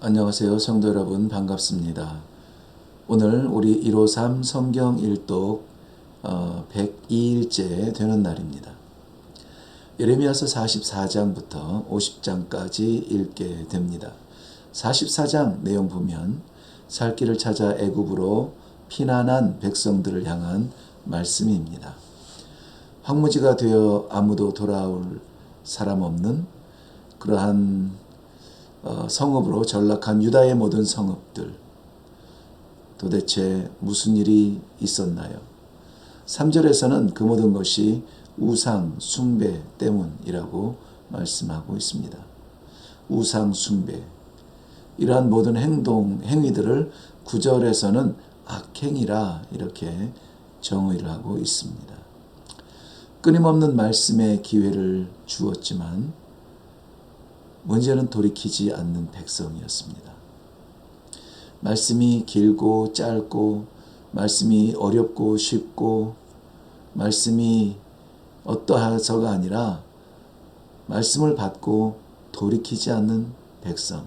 안녕하세요. 성도 여러분, 반갑습니다. 오늘 우리 153 성경 일독 102일째 되는 날입니다. 예레미야서 44장부터 50장까지 읽게 됩니다. 44장 내용 보면 살 길을 찾아 애굽으로 피난한 백성들을 향한 말씀입니다. 황무지가 되어 아무도 돌아올 사람 없는 그러한 성읍으로 전락한 유다의 모든 성읍들, 도대체 무슨 일이 있었나요? 3절에서는 그 모든 것이 우상 숭배 때문이라고 말씀하고 있습니다. 우상 숭배, 이러한 모든 행위들을 9절에서는 악행이라 이렇게 정의를 하고 있습니다. 끊임없는 말씀의 기회를 주었지만 문제는 돌이키지 않는 백성이었습니다. 말씀이 길고 짧고, 말씀이 어렵고 쉽고, 말씀이 어떠해서가 아니라 말씀을 받고 돌이키지 않는 백성.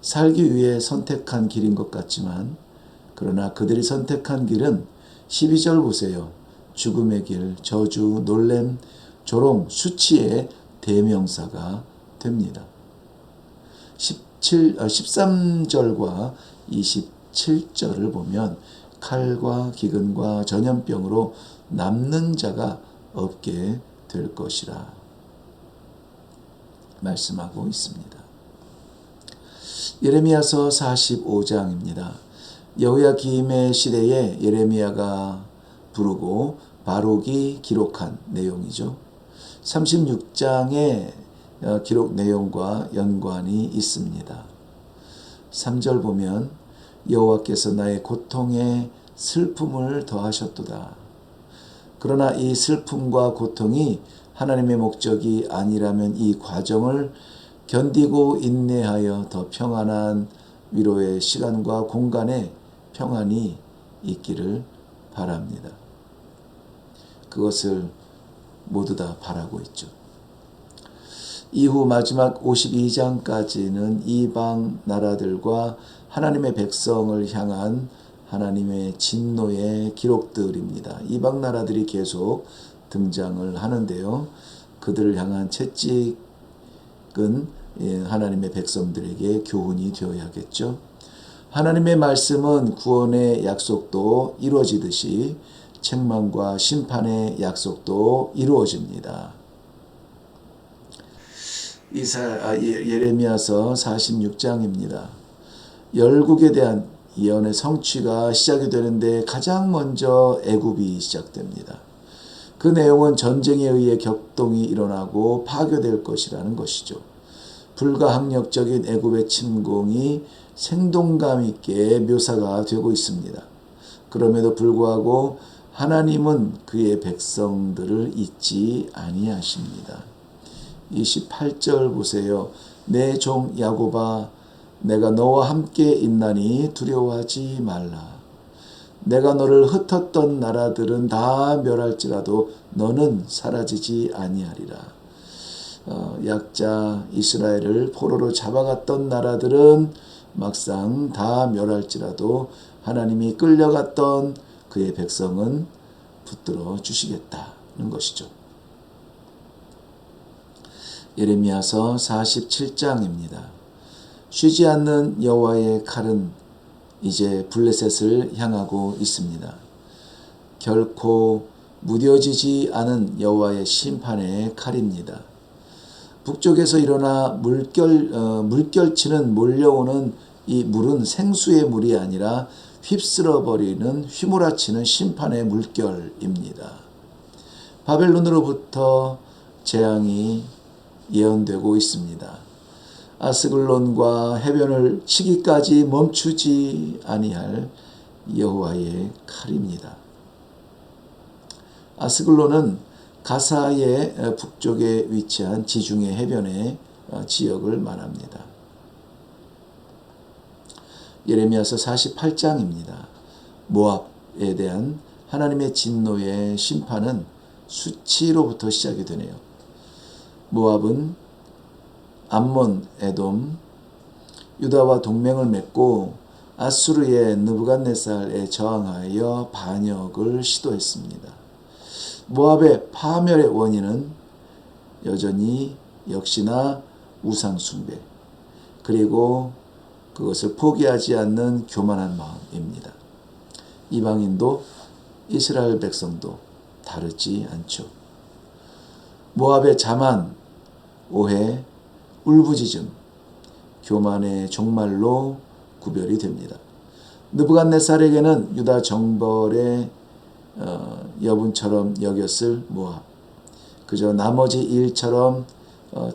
살기 위해 선택한 길인 것 같지만, 그러나 그들이 선택한 길은 12절 보세요. 죽음의 길, 저주, 놀램, 조롱, 수치의 대명사가 됩니다. 13절과 27절을 보면 칼과 기근과 전염병으로 남는 자가 없게 될 것이라 말씀하고 있습니다. 예레미야서 45장입니다. 여호야김의 시대에 예레미야가 부르고 바룩이 기록한 내용이죠. 36장의 기록 내용과 연관이 있습니다. 3절 보면 여호와께서 나의 고통에 슬픔을 더하셨도다. 그러나 이 슬픔과 고통이 하나님의 목적이 아니라면 이 과정을 견디고 인내하여 더 평안한 위로의 시간과 공간에 평안이 있기를 바랍니다. 그것을 모두 다 바라고 있죠. 이후 마지막 52장까지는 이방 나라들과 하나님의 백성을 향한 하나님의 진노의 기록들입니다. 이방 나라들이 계속 등장을 하는데요. 그들을 향한 채찍은 하나님의 백성들에게 교훈이 되어야겠죠. 하나님의 말씀은 구원의 약속도 이루어지듯이 책망과 심판의 약속도 이루어집니다. 예레미야서 46장입니다. 열국에 대한 예언의 성취가 시작이 되는데 가장 먼저 애굽이 시작됩니다. 그 내용은 전쟁에 의해 격동이 일어나고 파괴될 것이라는 것이죠. 불가항력적인 애굽의 침공이 생동감 있게 묘사가 되고 있습니다. 그럼에도 불구하고 하나님은 그의 백성들을 잊지 아니하십니다. 28절 보세요. 내 종 야곱아, 내가 너와 함께 있나니 두려워하지 말라. 내가 너를 흩었던 나라들은 다 멸할지라도 너는 사라지지 아니하리라. 약자 이스라엘을 포로로 잡아갔던 나라들은 막상 다 멸할지라도 하나님이 끌려갔던 그의 백성은 붙들어 주시겠다는 것이죠. 예레미야서 47장입니다. 쉬지 않는 여호와의 칼은 이제 블레셋을 향하고 있습니다. 결코 무뎌지지 않은 여호와의 심판의 칼입니다. 북쪽에서 일어나 물결치는 몰려오는 이 물은 생수의 물이 아니라 휩쓸어버리는 휘몰아치는 심판의 물결입니다. 바벨론으로부터 재앙이 예언되고 있습니다. 아스글론과 해변을 치기까지 멈추지 아니할 여호와의 칼입니다. 아스글론은 가사의 북쪽에 위치한 지중해 해변의 지역을 말합니다. 예레미야서 48장입니다. 모압에 대한 하나님의 진노의 심판은 수치로부터 시작이 되네요. 모압은 암몬, 에돔, 유다와 동맹을 맺고 아수르의 느부갓네살에 저항하여 반역을 시도했습니다. 모압의 파멸의 원인은 여전히 역시나 우상 숭배, 그리고 그것을 포기하지 않는 교만한 마음입니다. 이방인도 이스라엘 백성도 다르지 않죠. 모압의 자만, 오해, 울부짖음, 교만의 종말로 구별이 됩니다. 느부갓네살에게는 유다 정벌의 여분처럼 여겼을 모압, 그저 나머지 일처럼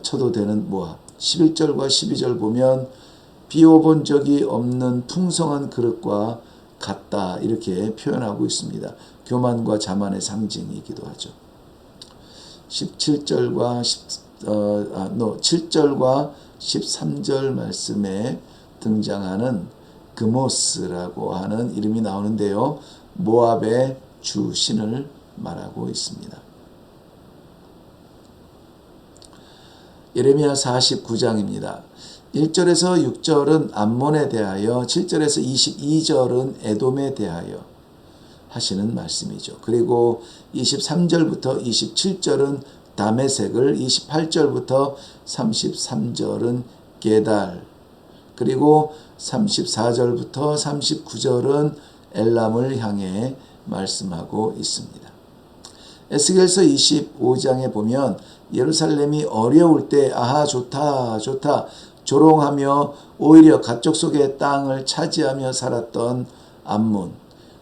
쳐도 되는 모압. 11절과 12절 보면 비워본 적이 없는 풍성한 그릇과 같다, 이렇게 표현하고 있습니다. 교만과 자만의 상징이기도 하죠. 7절과 13절 말씀에 등장하는 그모스라고 하는 이름이 나오는데요. 모압의 주신을 말하고 있습니다. 예레미야 49장입니다. 1절에서 6절은 암몬에 대하여, 7절에서 22절은 에돔에 대하여 하시는 말씀이죠. 그리고 23절부터 27절은 다메섹을, 28절부터 33절은 게달, 그리고 34절부터 39절은 엘람을 향해 말씀하고 있습니다. 에스겔서 25장에 보면 예루살렘이 어려울 때 아하 좋다 좋다 조롱하며 오히려 가쪽 속의 땅을 차지하며 살았던 암몬,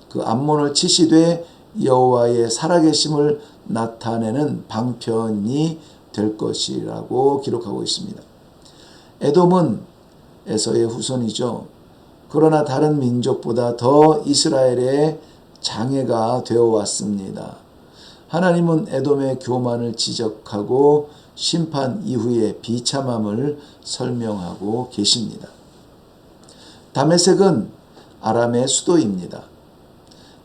그 암몬을 치시되 여호와의 살아계심을 나타내는 방편이 될 것이라고 기록하고 있습니다. 에돔은 에서의 후손이죠. 그러나 다른 민족보다 더 이스라엘의 장애가 되어 왔습니다. 하나님은 에돔의 교만을 지적하고 심판 이후의 비참함을 설명하고 계십니다. 다메섹은 아람의 수도입니다.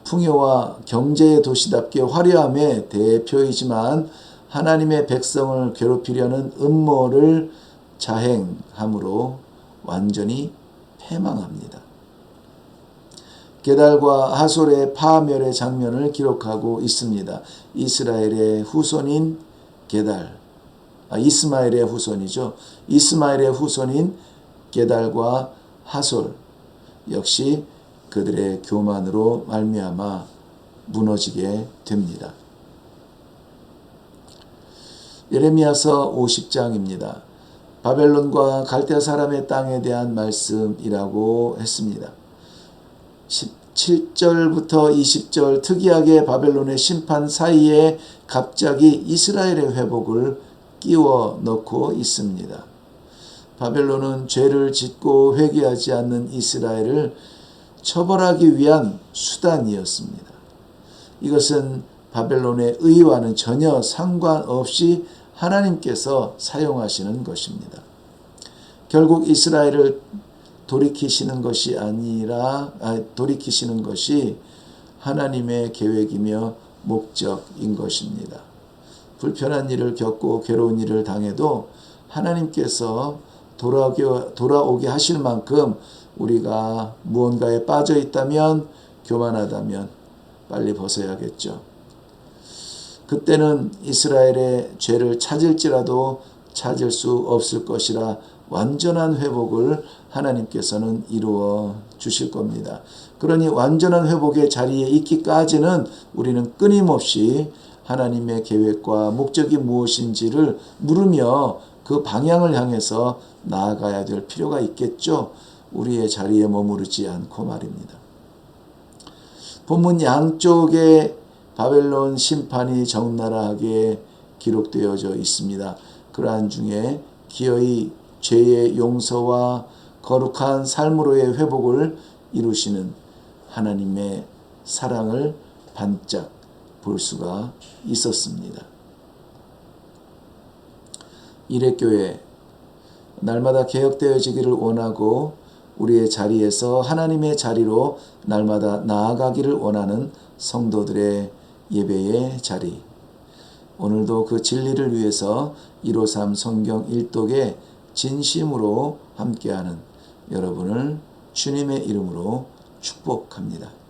풍요와 경제의 도시답게 화려함의 대표이지만 하나님의 백성을 괴롭히려는 음모를 자행함으로 완전히 패망합니다. 게달과 하솔의 파멸의 장면을 기록하고 있습니다. 이스라엘의 후손인 게달, 이스마엘의 후손이죠. 이스마엘의 후손인 게달과 하솔 역시 그들의 교만으로 말미암아 무너지게 됩니다. 예레미야서 50장입니다. 바벨론과 갈대아 사람의 땅에 대한 말씀이라고 했습니다. 17절부터 20절 특이하게 바벨론의 심판 사이에 갑자기 이스라엘의 회복을 끼워 넣고 있습니다. 바벨론은 죄를 짓고 회개하지 않는 이스라엘을 처벌하기 위한 수단이었습니다. 이것은 바벨론의 의와는 전혀 상관없이 하나님께서 사용하시는 것입니다. 결국 이스라엘을 돌이키시는 것이 하나님의 계획이며 목적인 것입니다. 불편한 일을 겪고 괴로운 일을 당해도 하나님께서 돌아오게 하실 만큼 우리가 무언가에 빠져 있다면, 교만하다면 빨리 벗어야겠죠. 그때는 이스라엘의 죄를 찾을지라도 찾을 수 없을 것이라 완전한 회복을 하나님께서는 이루어 주실 겁니다. 그러니 완전한 회복의 자리에 있기까지는 우리는 끊임없이 하나님의 계획과 목적이 무엇인지를 물으며 그 방향을 향해서 나아가야 될 필요가 있겠죠. 우리의 자리에 머무르지 않고 말입니다. 본문 양쪽에 바벨론 심판이 적나라하게 기록되어져 있습니다. 그러한 중에 기어이 죄의 용서와 거룩한 삶으로의 회복을 이루시는 하나님의 사랑을 반짝 볼 수가 있었습니다. 이레교회 날마다 개혁되어지기를 원하고 우리의 자리에서 하나님의 자리로 날마다 나아가기를 원하는 성도들의 예배의 자리, 오늘도 그 진리를 위해서 153 성경 일독에 진심으로 함께하는 여러분을 주님의 이름으로 축복합니다.